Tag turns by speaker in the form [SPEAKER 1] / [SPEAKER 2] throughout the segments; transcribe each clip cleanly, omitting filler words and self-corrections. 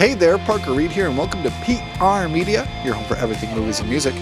[SPEAKER 1] Hey there, Parker Reed here, and welcome to PR Media, your home for everything movies and music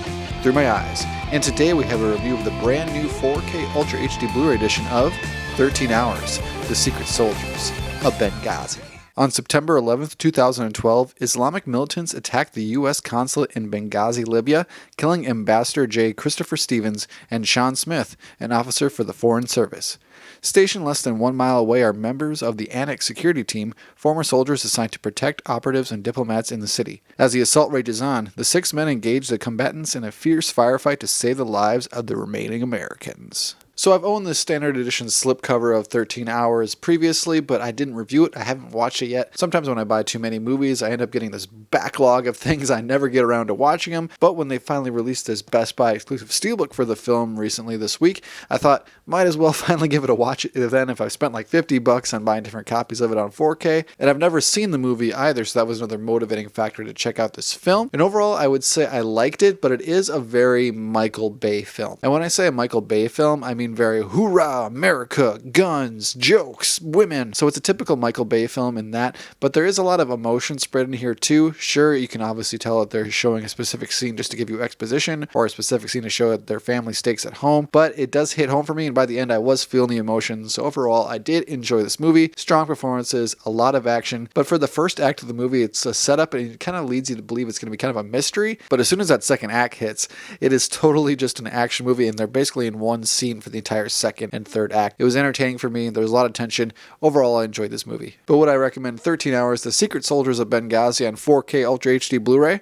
[SPEAKER 1] through my eyes. And today we have a review of the brand new 4K Ultra HD Blu-ray edition of 13 Hours, The Secret Soldiers of Benghazi. On September 11th, 2012, Islamic militants attacked the U.S. consulate in Benghazi, Libya, killing Ambassador J. Christopher Stevens and Sean Smith, an officer for the Foreign Service. Stationed less than 1 mile away are members of the Annex security team, former soldiers assigned to protect operatives and diplomats in the city. As the assault rages on, the 6 men engage the combatants in a fierce firefight to save the lives of the remaining Americans. So I've owned this standard edition slipcover of 13 Hours previously, but I didn't review it. I haven't watched it yet. Sometimes when I buy too many movies, I end up getting this backlog of things I never get around to watching them. But when they finally released this Best Buy exclusive steelbook for the film recently this week, I thought, might as well finally give it a watch then if I've spent like $50 on buying different copies of it on 4K. And I've never seen the movie either, so that was another motivating factor to check out this film. And overall, I would say I liked it, but it is a very Michael Bay film. And when I say a Michael Bay film, I mean very hoorah, America, guns, jokes, women. So it's a typical Michael Bay film in that, but there is a lot of emotion spread in here too. Sure, you can obviously tell that they're showing a specific scene just to give you exposition, or a specific scene to show that their family stakes at home, but it does hit home for me, and by the end I was feeling the emotions. So overall, I did enjoy this movie. Strong performances, a lot of action, but for the first act of the movie, it's a setup and it kind of leads you to believe it's going to be kind of a mystery, but as soon as that second act hits, it is totally just an action movie, and they're basically in one scene for the entire second and third act. It was entertaining for me. There was a lot of tension. Overall, I enjoyed this movie. But would I recommend 13 Hours, The Secret Soldiers of Benghazi on 4K Ultra HD Blu-ray?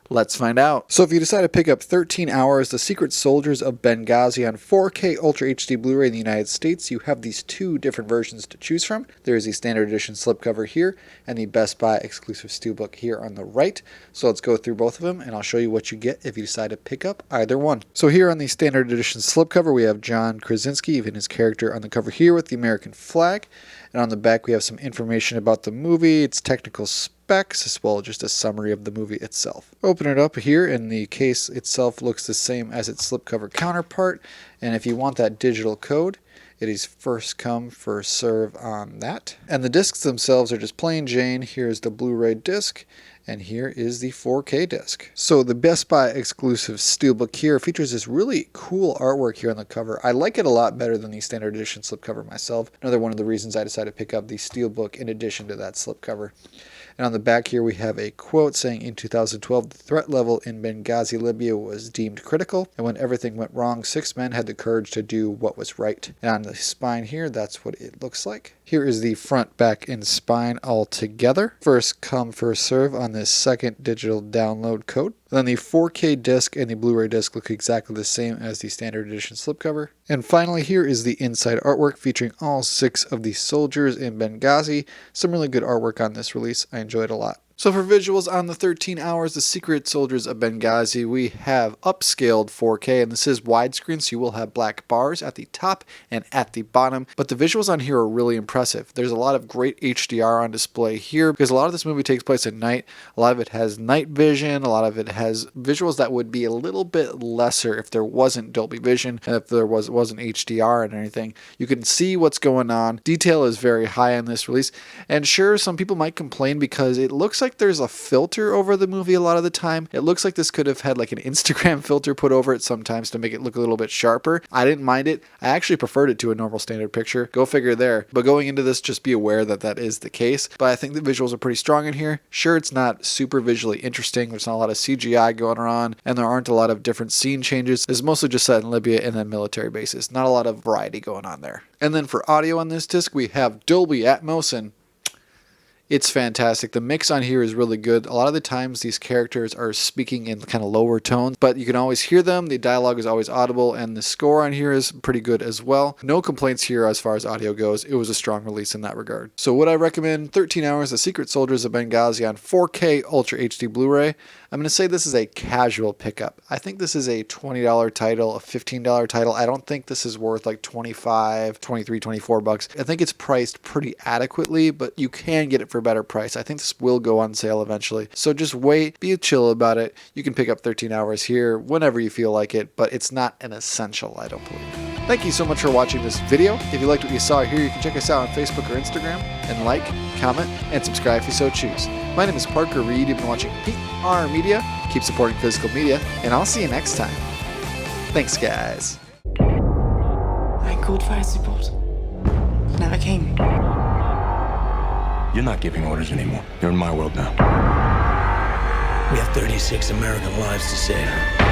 [SPEAKER 1] Let's find out. So if you decide to pick up 13 Hours, The Secret Soldiers of Benghazi on 4K Ultra HD Blu-ray in the United States, you have these two different versions to choose from. There is the standard edition slipcover here, and the Best Buy exclusive steelbook here on the right. So let's go through both of them, and I'll show you what you get if you decide to pick up either one. So here on the standard edition slipcover, we have John Krasinski, even his character on the cover here with the American flag. And on the back, we have some information about the movie, its technical specs, as well as just a summary of the movie itself. Open it up here, and the case itself looks the same as its slipcover counterpart. And if you want that digital code, it is first come, first serve on that. And the discs themselves are just plain Jane. Here's the Blu-ray disc, and here is the 4K disc. So the Best Buy exclusive steelbook here features this really cool artwork here on the cover. I like it a lot better than the standard edition slipcover myself. Another one of the reasons I decided to pick up the steelbook in addition to that slipcover. And on the back here we have a quote saying, in 2012, the threat level in Benghazi, Libya was deemed critical, and when everything went wrong, 6 men had the courage to do what was right. And on the spine here, that's what it looks like. Here is the front, back, and spine all together. First come, first serve on this second digital download code. Then the 4K disc and the Blu-ray disc look exactly the same as the standard edition slipcover. And finally, here is the inside artwork featuring all 6 of the soldiers in Benghazi. Some really good artwork on this release. I enjoyed it a lot. So for visuals on the 13 Hours, The Secret Soldiers of Benghazi, we have upscaled 4K, and this is widescreen, so you will have black bars at the top and at the bottom, but the visuals on here are really impressive. There's a lot of great HDR on display here, because a lot of this movie takes place at night. A lot of it has night vision, a lot of it has visuals that would be a little bit lesser if there wasn't Dolby Vision, and if there wasn't HDR and anything. You can see what's going on. Detail is very high on this release, and sure, some people might complain because it looks like there's a filter over the movie a lot of the time. It looks like this could have had like an Instagram filter put over it sometimes to make it look a little bit sharper. I didn't mind it. I actually preferred it to a normal standard picture. Go figure there. But going into this, just be aware that that is the case. But I think the visuals are pretty strong in here. Sure, it's not super visually interesting. There's not a lot of CGI going on, and there aren't a lot of different scene changes. It's mostly just set in Libya and then military bases. Not a lot of variety going on there. And then for audio on this disc, we have Dolby Atmos, and it's fantastic. The mix on here is really good. A lot of the times these characters are speaking in kind of lower tones, but you can always hear them. The dialogue is always audible, and the score on here is pretty good as well. No complaints here as far as audio goes. It was a strong release in that regard. So would I recommend 13 Hours, The Secret Soldiers of Benghazi on 4K Ultra HD Blu-ray? I'm going to say this is a casual pickup. I think this is a $20 title, a $15 title. I don't think this is worth like $25, $23, $24. I think it's priced pretty adequately, but you can get it for a better price. I think this will go on sale eventually. So just wait, be chill about it. You can pick up 13 Hours here whenever you feel like it, but it's not an essential, I don't believe. Thank you so much for watching this video. If you liked what you saw here, you can check us out on Facebook or Instagram and like, comment, and subscribe if you so choose. My name is Parker Reed. You've been watching PR Media. Keep supporting physical media, and I'll see you next time. Thanks, guys.
[SPEAKER 2] I called fire support. Never came.
[SPEAKER 3] You're not giving orders anymore. You're in my world now.
[SPEAKER 4] We have 36 American lives to save.